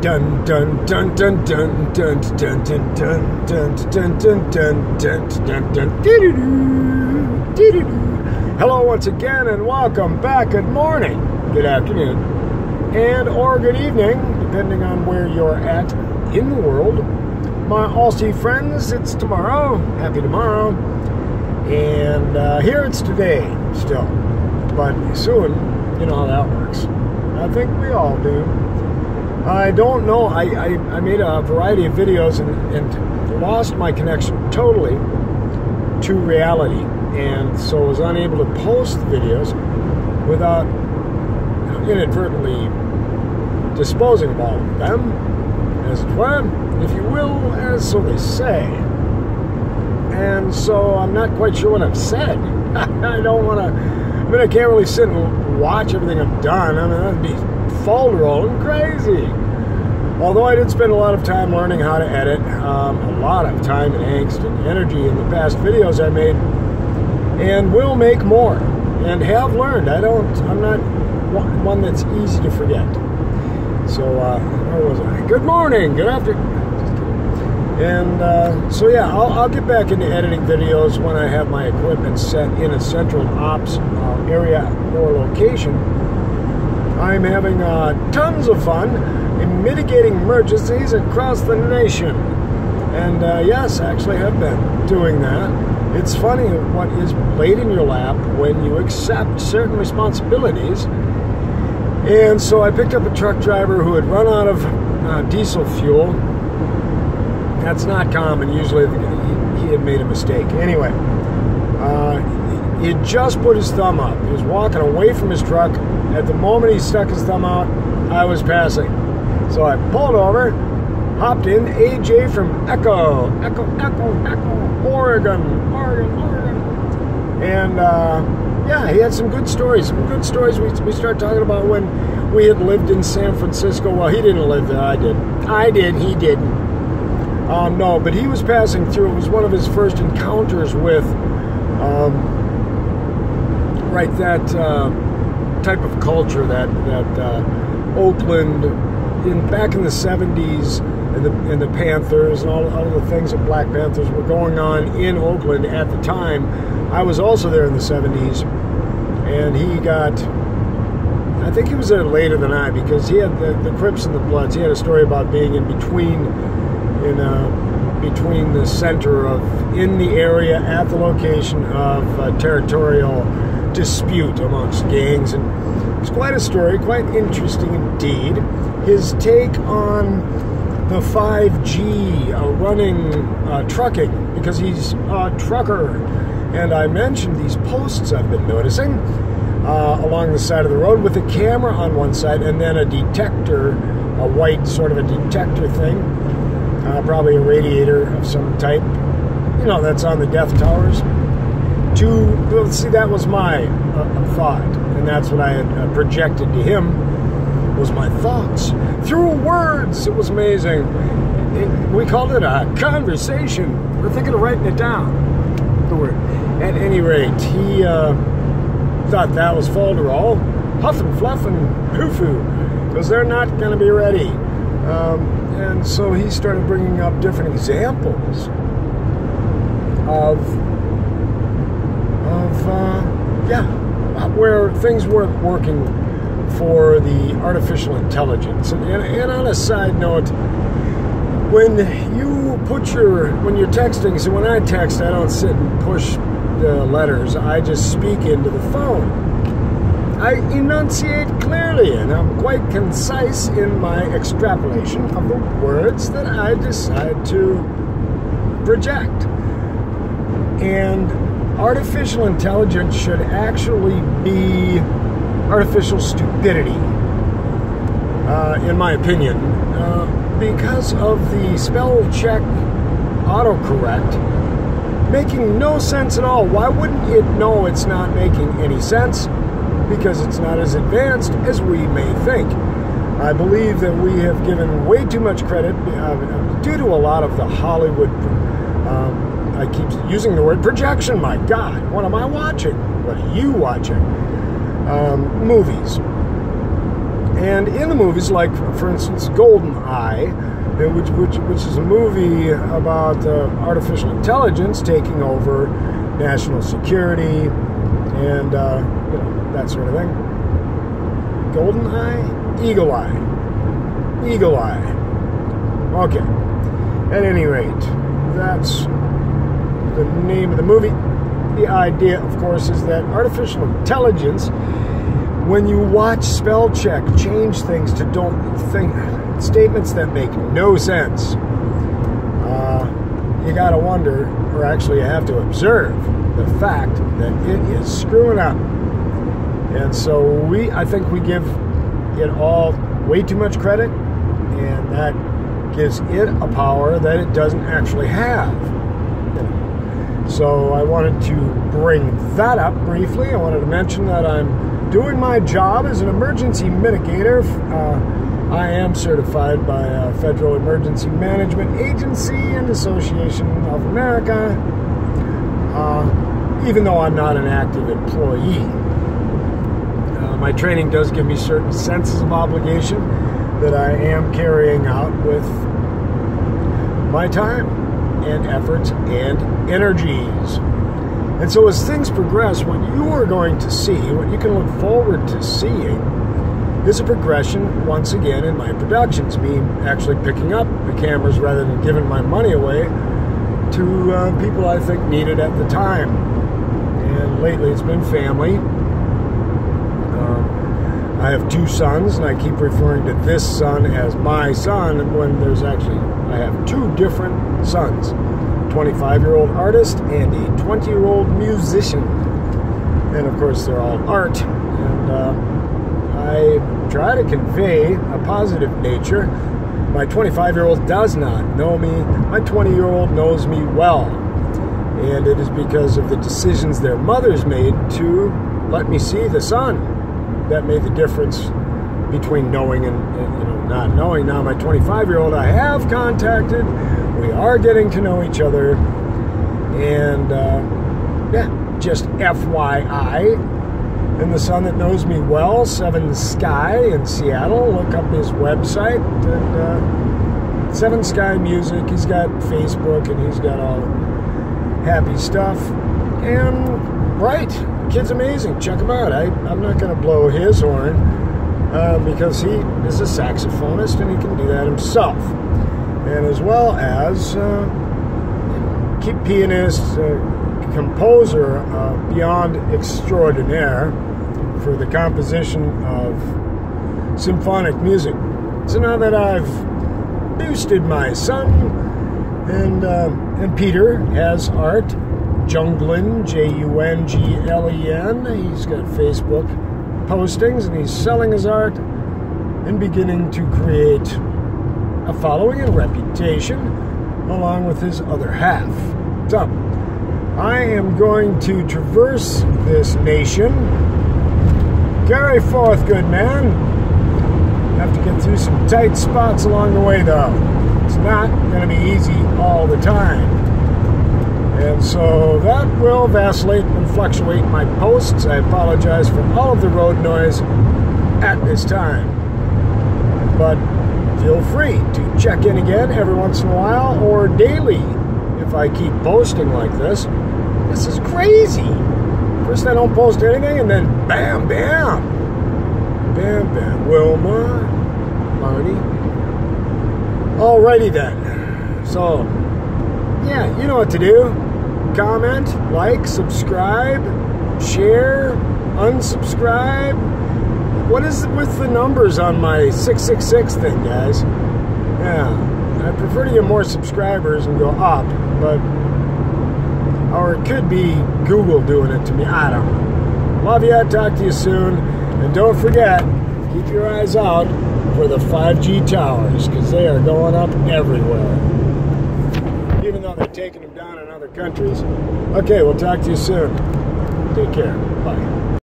Dun dun dun dun dun dun dun dun dun dun dun dun dun dun dun dun. Hello once again and welcome back. Good morning, good afternoon, and or good evening, depending on where you're at in the world. My Aussie friends, it's tomorrow. Happy tomorrow. And here it's today still. But soon, you know how that works. I think we all do. I don't know. I made a variety of videos and lost my connection totally to reality. And so was unable to post videos without inadvertently disposing of all of them, as it were, if you will, as so they say. And so I'm not quite sure what I've said. I don't want to, I can't really sit and watch everything I've done. I mean, that'd be folderol crazy. Although I did spend a lot of time learning how to edit, a lot of time and angst and energy in the past videos I made, and will make more, and have learned. I'm not one that's easy to forget. So, where was I? Good morning, good afternoon. And so yeah, I'll get back into editing videos when I have my equipment set in a central ops area or location. I'm having tons of fun in mitigating emergencies across the nation. And yes, I actually have been doing that. It's funny what is laid in your lap when you accept certain responsibilities. And so I picked up a truck driver who had run out of diesel fuel. That's not common. Usually he had made a mistake. Anyway, he had just put his thumb up. He was walking away from his truck. At the moment he stuck his thumb out, I was passing. So I pulled over, hopped in, AJ from Echo, Oregon. And yeah, he had some good stories. We started talking about when we had lived in San Francisco. Well, he didn't live there, I did, he didn't. No, but he was passing through. It was one of his first encounters with that type of culture that Oakland, back in the 70s, and the Panthers and all of the things that Black Panthers were going on in Oakland at the time. I was also there in the 70s, and he got, I think he was there later than I, because he had the Crips and the Bloods. He had a story about being in between the center of, in the area at the location of territorial dispute amongst gangs, and it's quite a story, quite interesting indeed. His take on the 5G running trucking, because he's a trucker, and I mentioned these posts I've been noticing along the side of the road with a camera on one side and then a detector, a white sort of a detector thing, probably a radiator of some type, that's on the death towers. See, that was my thought, and that's what I had projected to him, was my thoughts through words. It was amazing. We called it a conversation. We're thinking of writing it down, the word. At any rate, he thought that was folderol, huff and fluff and hoo-foo, because they're not going to be ready. And so he started bringing up different examples of where things weren't working for the artificial intelligence. And on a side note, when you're texting, so when I text, I don't sit and push the letters. I just speak into the phone. I enunciate clearly, and I'm quite concise in my extrapolation of the words that I decide to project. And artificial intelligence should actually be artificial stupidity, in my opinion, because of the spell check autocorrect making no sense at all. Why wouldn't it know it's not making any sense? Because it's not as advanced as we may think. I believe that we have given way too much credit due to a lot of the Hollywood, I keep using the word projection, my God, what am I watching? What are you watching? Movies. And in the movies, like, for instance, GoldenEye, which is a movie about artificial intelligence taking over national security and that sort of thing. GoldenEye? Eagle Eye. Eagle Eye. Okay. At any rate, that's the name of the movie. The idea, of course, is that artificial intelligence, when you watch spell check change things to don't think statements that make no sense, you gotta wonder, or actually you have to observe the fact that it is screwing up. And so I think we give it all way too much credit, and that gives it a power that it doesn't actually have. So I wanted to bring that up briefly. I wanted to mention that I'm doing my job as an emergency mitigator. I am certified by Federal Emergency Management Agency and Association of America, even though I'm not an active employee. My training does give me certain senses of obligation that I am carrying out with my time and efforts and energies. And so as things progress, what you are going to see, what you can look forward to seeing, is a progression, once again, in my productions. Me actually picking up the cameras rather than giving my money away to people I think need it at the time. And lately it's been family. I have two sons, and I keep referring to this son as my son when there's actually, I have two different sons. A 25-year-old artist and a 20-year-old musician. And of course they're all art. And I try to convey a positive nature. My 25-year-old does not know me. My 20-year-old knows me well. And it is because of the decisions their mothers made to let me see the son that made the difference between knowing and not knowing. Now my 25-year-old I have contacted. We are getting to know each other. And yeah, just FYI. And the son that knows me well, Seven Sky in Seattle, look up his website. And Seven Sky Music, he's got Facebook and he's got all happy stuff. And right, kid's amazing. Check him out. I'm not going to blow his horn because he is a saxophonist and he can do that himself. And as well as pianist, composer beyond extraordinaire for the composition of symphonic music. So now that I've boosted my son, and Peter has art, Junglin, Junglen, he's got Facebook postings, and he's selling his art and beginning to create a following and reputation along with his other half. So, I am going to traverse this nation. Carry forth, good man. Have to get through some tight spots along the way, though. It's not going to be easy all the time. And so that will vacillate and fluctuate my posts. I apologize for all of the road noise at this time. But feel free to check in again every once in a while or daily if I keep posting like this. This is crazy. First I don't post anything, and then bam, bam. Bam, bam. Wilma, Marty. Alrighty then. So, yeah, you know what to do. Comment, like, subscribe, share, unsubscribe. What is it with the numbers on my 666 thing, guys? Yeah, I prefer to get more subscribers and go up, but... or it could be Google doing it to me. I don't know. Love you. Talk to you soon. And don't forget, keep your eyes out for the 5G towers, because they are going up everywhere. Even though they're taking them down in other countries. Okay, we'll talk to you soon. Take care. Bye.